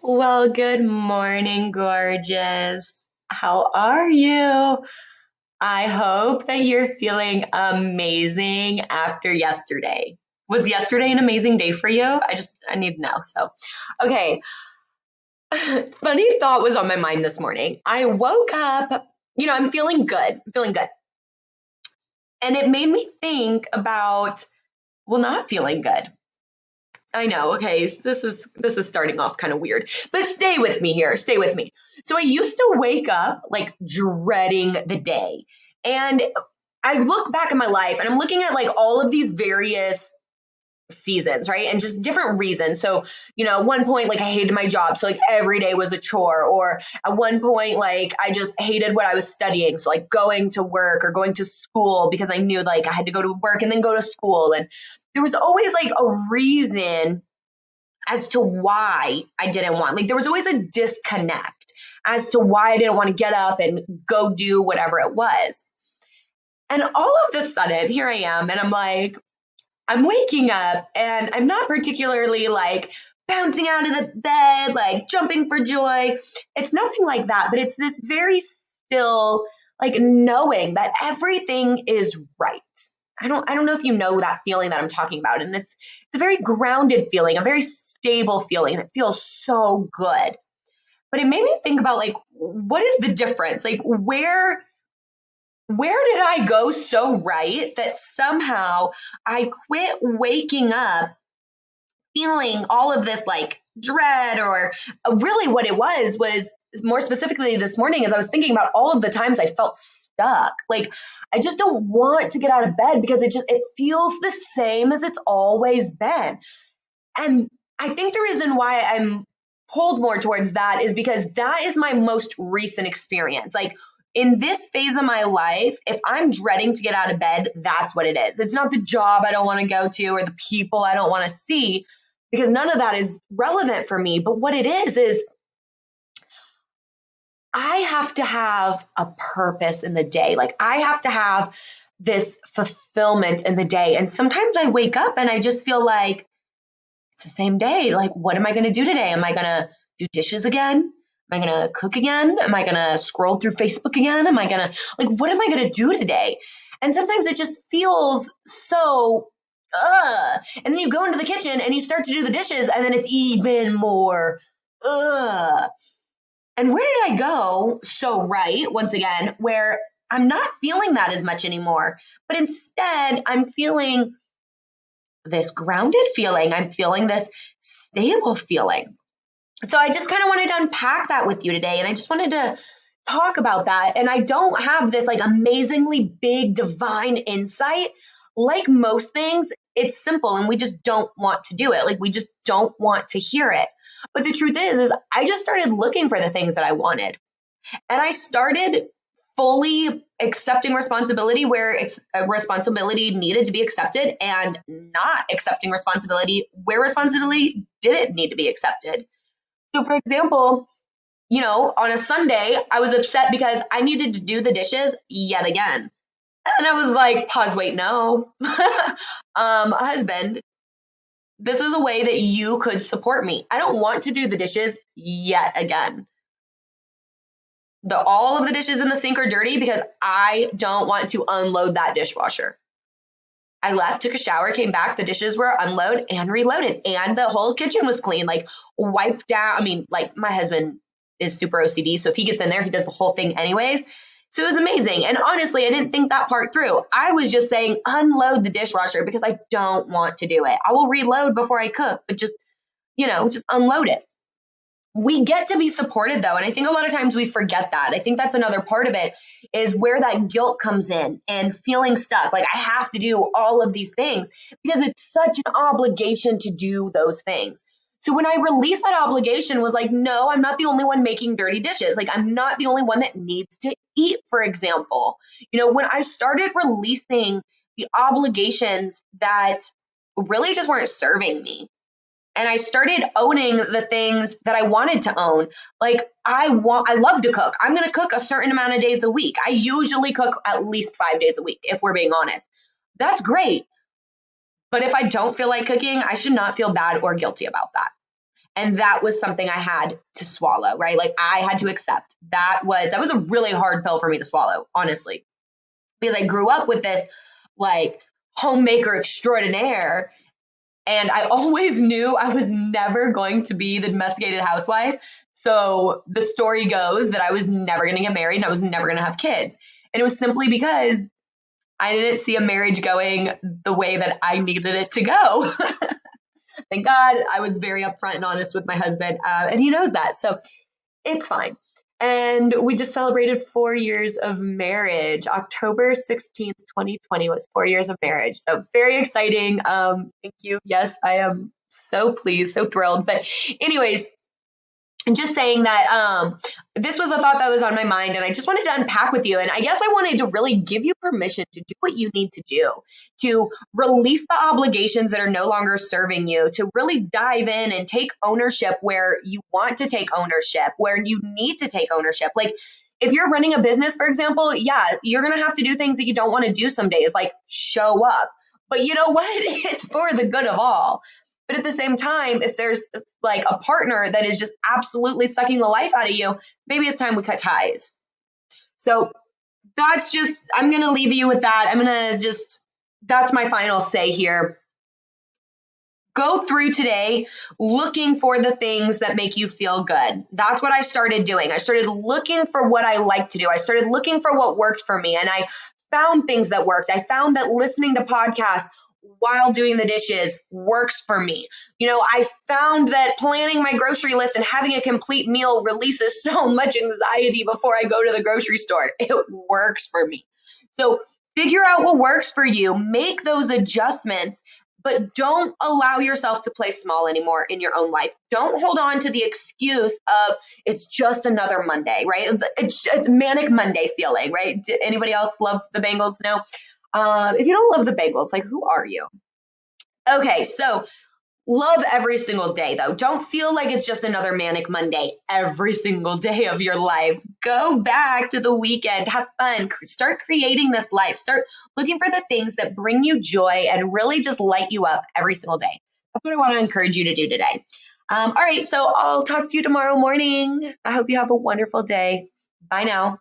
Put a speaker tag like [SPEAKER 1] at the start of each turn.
[SPEAKER 1] Well, good morning, gorgeous. How are you? I hope that you're feeling amazing after yesterday. Was yesterday an amazing day for you? I need to know. Okay. Funny thought was on my mind this morning. I woke up, I'm feeling good. I'm feeling good. And it made me think about, well, not feeling good. I know. Okay, this is starting off kind of weird, but stay with me here. Stay with me. So I used to wake up like dreading the day, and I look back at my life, and I'm looking at like all of these various seasons, right, and just different reasons. So at one point, like I hated my job, so like every day was a chore, or at one point, like I just hated what I was studying, so like going to work or going to school because I knew like I had to go to work and then go to school, and there was always like a reason as to why I didn't want. Like there was always a disconnect as to why I didn't want to get up and go do whatever it was. And all of a sudden, here I am, and I'm like, I'm waking up and I'm not particularly like bouncing out of the bed, like jumping for joy. It's nothing like that, but it's this very still, like knowing that everything is right. I don't know if you know that feeling that I'm talking about. And it's a very grounded feeling, a very stable feeling. And it feels so good. But it made me think about like what is the difference? Like where did I go so right that somehow I quit waking up feeling all of this like dread, or really what it was more specifically this morning as I was thinking about all of the times I felt stuck. Like I just don't want to get out of bed because it feels the same as it's always been. And I think the reason why I'm pulled more towards that is because that is my most recent experience. Like in this phase of my life, if I'm dreading to get out of bed, that's what it is. It's not the job I don't want to go to or the people I don't want to see, because none of that is relevant for me. But what it is I have to have a purpose in the day. Like I have to have this fulfillment in the day. And sometimes I wake up and I just feel like, it's the same day. Like, what am I going to do today? Am I going to do dishes again? Am I going to cook again? Am I going to scroll through Facebook again? Am I going to, like, what am I going to do today? And sometimes it just feels so, and then you go into the kitchen and you start to do the dishes, and then it's even more, ugh. And where did I go so right, once again, where I'm not feeling that as much anymore, but instead I'm feeling this grounded feeling. I'm feeling this stable feeling. So I just kind of wanted to unpack that with you today. And I just wanted to talk about that. And I don't have this like amazingly big divine insight. Like most things, it's simple and we just don't want to do it. Like we just don't want to hear it. But the truth is I just started looking for the things that I wanted. And I started fully accepting responsibility where it's a responsibility needed to be accepted, and not accepting responsibility where responsibility didn't need to be accepted. So, for example, on a Sunday, I was upset because I needed to do the dishes yet again. And I was like, pause, wait, no. Husband, this is a way that you could support me. I don't want to do the dishes yet again. All of the dishes in the sink are dirty because I don't want to unload that dishwasher. I left, took a shower, came back, the dishes were unloaded and reloaded, and the whole kitchen was clean, like wiped down. I mean, like my husband is super OCD, so if he gets in there, he does the whole thing anyways. So it was amazing. And honestly, I didn't think that part through. I was just saying unload the dishwasher because I don't want to do it. I will reload before I cook, but just unload it. We get to be supported though, and I think a lot of times we forget that. I think that's another part of it, is where that guilt comes in and feeling stuck, like I have to do all of these things because it's such an obligation to do those things. So when I released that obligation, was like, no, I'm not the only one making dirty dishes. Like I'm not the only one that needs to eat, for example. When I started releasing the obligations that really just weren't serving me, and I started owning the things that I wanted to own. Like I love to cook. I'm going to cook a certain amount of days a week. I usually cook at least 5 days a week, if we're being honest. That's great. But if I don't feel like cooking, I should not feel bad or guilty about that. And that was something I had to swallow, right? Like I had to accept. That was a really hard pill for me to swallow, honestly, because I grew up with this like homemaker extraordinaire. And I always knew I was never going to be the domesticated housewife. So the story goes that I was never going to get married and I was never going to have kids. And it was simply because I didn't see a marriage going the way that I needed it to go. Thank God I was very upfront and honest with my husband, and he knows that. So it's fine. And we just celebrated 4 years of marriage. October 16th, 2020 was 4 years of marriage. So very exciting. Thank you. Yes, I am so pleased, so thrilled. But, anyways, just saying that this was a thought that was on my mind, and I just wanted to unpack with you. And I guess I wanted to really give you permission to do what you need to do, to release the obligations that are no longer serving you, to really dive in and take ownership where you want to take ownership, where you need to take ownership. Like if you're running a business, for example, yeah, you're going to have to do things that you don't want to do some days, like show up. But you know what? It's for the good of all. But at the same time, if there's like a partner that is just absolutely sucking the life out of you, maybe it's time we cut ties. So I'm going to leave you with that. That's my final say here. Go through today looking for the things that make you feel good. That's what I started doing. I started looking for what I like to do. I started looking for what worked for me, and I found things that worked. I found that listening to podcasts while doing the dishes works for me. I found that planning my grocery list and having a complete meal releases so much anxiety before I go to the grocery store. It works for me. So figure out what works for you, make those adjustments, but don't allow yourself to play small anymore in your own life. Don't hold on to the excuse of it's just another Monday, right? It's manic Monday feeling, right? Did anybody else love the Bengals? No. If you don't love the Bengals, like who are you? Okay, so love every single day, though. Don't feel like it's just another manic Monday every single day of your life. Go back to the weekend, have fun, start creating this life, start looking for the things that bring you joy and really just light you up every single day. That's what I want to encourage you to do today. All right, so I'll talk to you tomorrow morning. I hope you have a wonderful day. Bye now.